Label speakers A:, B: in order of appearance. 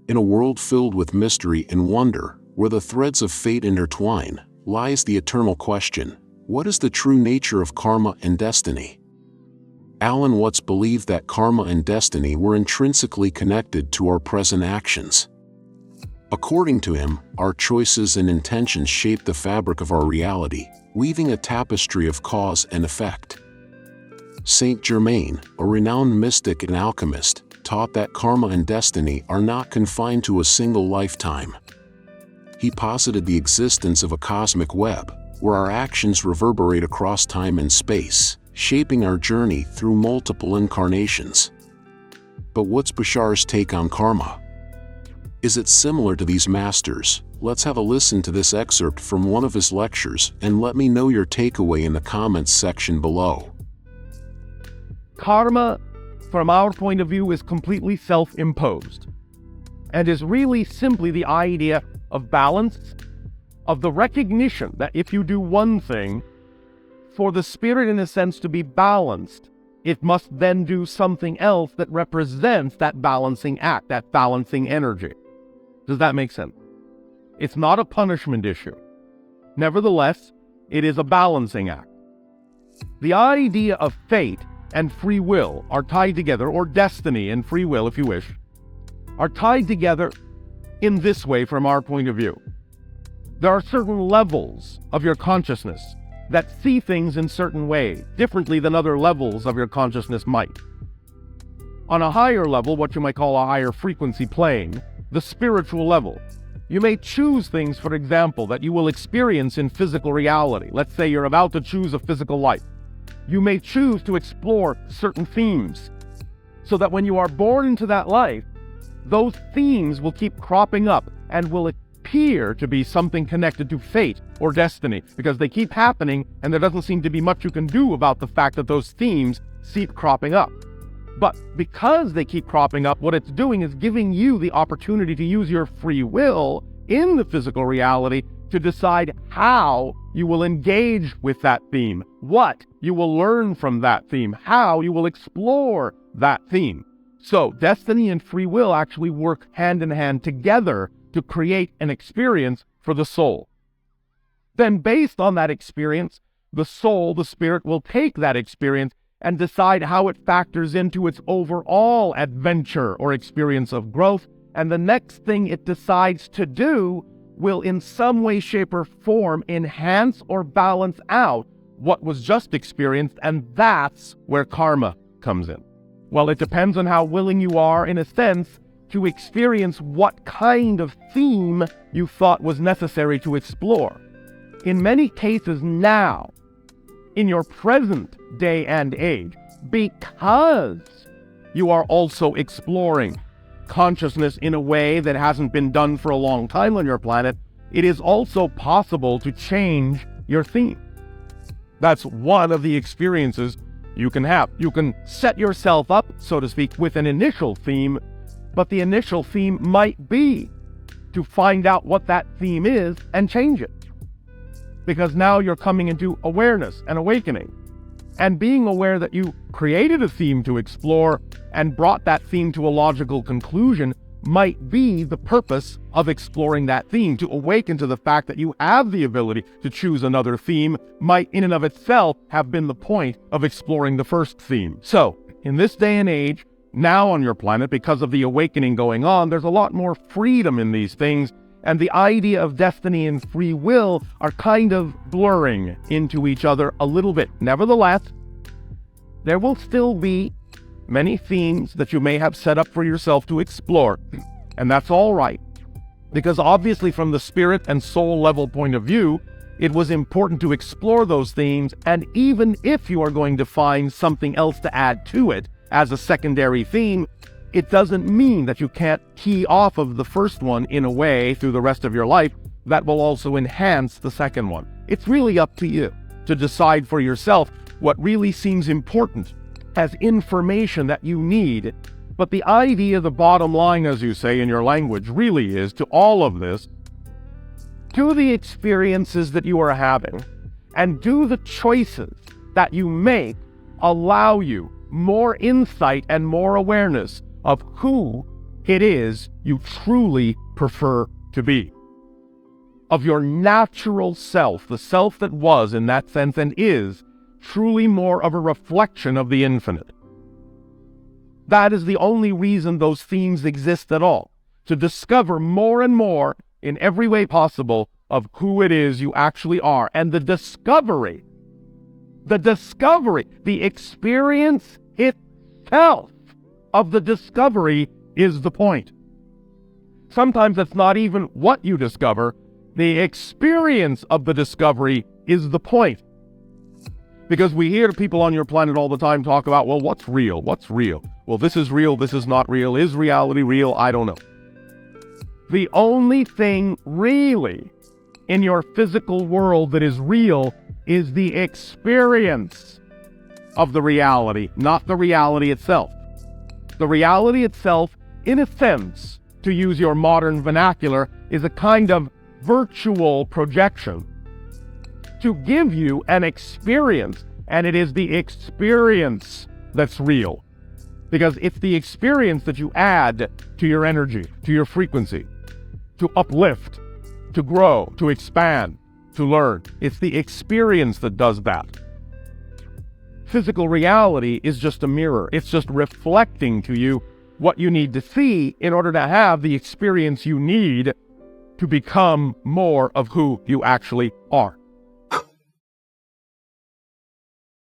A: In a world filled with mystery and wonder, where the threads of fate intertwine, lies the eternal question: what is the true nature of karma and destiny? Alan Watts believed that karma and destiny were intrinsically connected to our present actions. According to him, our choices and intentions shape the fabric of our reality, weaving a tapestry of cause and effect. Saint Germain, a renowned mystic and alchemist, taught that karma and destiny are not confined to a single lifetime. He posited the existence of a cosmic web, where our actions reverberate across time and space, shaping our journey through multiple incarnations. But what's Basar's take on karma? Is it similar to these masters? Let's have a listen to this excerpt from one of his lectures and let me know your takeaway in the comments section below.
B: Karma, from our point of view, is completely self-imposed and is really simply the idea of balance, of the recognition that if you do one thing, for the spirit in a sense to be balanced, it must then do something else that represents that balancing act, that balancing energy. Does that make sense? It's not a punishment issue. Nevertheless, it is a balancing act. The idea of fate and free will are tied together, or destiny and free will, if you wish, are tied together in this way from our point of view. There are certain levels of your consciousness that see things in certain ways, differently than other levels of your consciousness might. On a higher level, what you might call a higher frequency plane, the spiritual level, you may choose things, for example, that you will experience in physical reality. Let's say you're about to choose a physical life. You may choose to explore certain themes, so that when you are born into that life, those themes will keep cropping up and will appear to be something connected to fate or destiny, because they keep happening and there doesn't seem to be much you can do about the fact that those themes keep cropping up. But because they keep cropping up, what it's doing is giving you the opportunity to use your free will in the physical reality to decide how you will engage with that theme, what you will learn from that theme, how you will explore that theme. So destiny and free will actually work hand in hand together to create an experience for the soul. Then based on that experience, the soul, the spirit, will take that experience and decide how it factors into its overall adventure or experience of growth, and the next thing it decides to do will in some way, shape, or form enhance or balance out what was just experienced, and that's where karma comes in. Well, it depends on how willing you are, in a sense, to experience what kind of theme you thought was necessary to explore. In many cases now, in your present day and age, because you are also exploring consciousness in a way that hasn't been done for a long time on your planet, it is also possible to change your theme. That's one of the experiences you can have. You can set yourself up, so to speak, with an initial theme, but the initial theme might be to find out what that theme is and change it. Because now you're coming into awareness and awakening. And being aware that you created a theme to explore and brought that theme to a logical conclusion might be the purpose of exploring that theme. To awaken to the fact that you have the ability to choose another theme might in and of itself have been the point of exploring the first theme. So, in this day and age, now on your planet, because of the awakening going on, there's a lot more freedom in these things, and the idea of destiny and free will are kind of blurring into each other a little bit. Nevertheless, there will still be many themes that you may have set up for yourself to explore, and that's all right, because obviously from the spirit and soul level point of view, it was important to explore those themes, and even if you are going to find something else to add to it as a secondary theme, it doesn't mean that you can't key off of the first one in a way through the rest of your life that will also enhance the second one. It's really up to you to decide for yourself what really seems important as information that you need. But the idea, the bottom line, as you say in your language, really is to all of this, to the experiences that you are having, and do the choices that you make allow you more insight and more awareness of who it is you truly prefer to be. Of your natural self, the self that was in that sense and is truly more of a reflection of the infinite. That is the only reason those themes exist at all, to discover more and more in every way possible of who it is you actually are. And the discovery, the experience itself of the discovery is the point. Sometimes it's not even what you discover, the experience of the discovery is the point. Because we hear people on your planet all the time talk about, well, what's real? What's real? Well, this is real, this is not real. Is reality real? I don't know. The only thing really in your physical world that is real is the experience of the reality, not the reality itself. The reality itself, in a sense, to use your modern vernacular, is a kind of virtual projection to give you an experience, and it is the experience that's real. Because it's the experience that you add to your energy, to your frequency, to uplift, to grow, to expand, to learn. It's the experience that does that. Physical reality is just a mirror. It's just reflecting to you what you need to see in order to have the experience you need to become more of who you actually are.